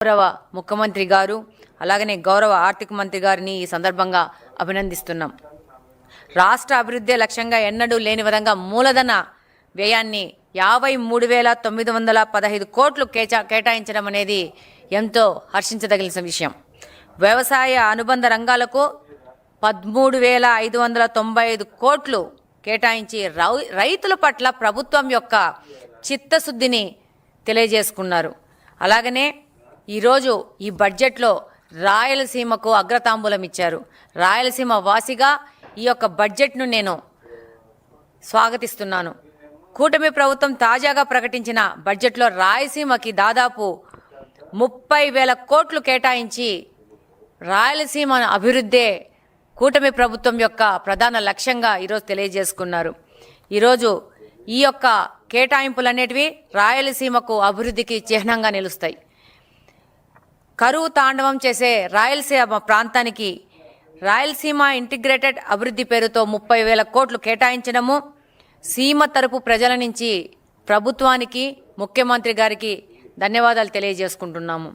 గౌరవ ముఖ్యమంత్రి గారు అలాగనే గౌరవ ఆర్థిక మంత్రి గారిని ఈ సందర్భంగా అభినందిస్తున్నాం. రాష్ట్ర అభివృద్ధి లక్ష్యంగా ఎన్నడూ లేని విధంగా మూలధన వ్యయాన్ని 53,915 కోట్లు కేటాయించడం అనేది ఎంతో హర్షించదగిన విషయం. వ్యవసాయ అనుబంధ రంగాలకు 13,595 కోట్లు కేటాయించి రైతుల పట్ల ప్రభుత్వం యొక్క చిత్తశుద్ధిని తెలియజేసుకున్నారు. అలాగనే ఈరోజు ఈ బడ్జెట్లో రాయలసీమకు అగ్రతాంబూలం ఇచ్చారు. రాయలసీమ వాసిగా ఈ యొక్క బడ్జెట్ను నేను స్వాగతిస్తున్నాను. కూటమి ప్రభుత్వం తాజాగా ప్రకటించిన బడ్జెట్లో రాయలసీమకి దాదాపు 30,000 కోట్లు కేటాయించి రాయలసీమ అభివృద్ధే కూటమి ప్రభుత్వం యొక్క ప్రధాన లక్ష్యంగా ఈరోజు తెలియజేసుకున్నారు. ఈరోజు ఈ యొక్క కేటాయింపులన్నిటివి రాయలసీమకు అభివృద్ధికి చిహ్నంగా నిలుస్తాయి. కరువు తాండవం చేసే రాయలసీమ ప్రాంతానికి రాయలసీమ ఇంటిగ్రేటెడ్ అభివృద్ధి పేరుతో 30,000 కోట్లు కేటాయించడము సీమ తరపు ప్రజల నుంచి ప్రభుత్వానికి ముఖ్యమంత్రి గారికి ధన్యవాదాలు తెలియజేసుకుంటున్నాము.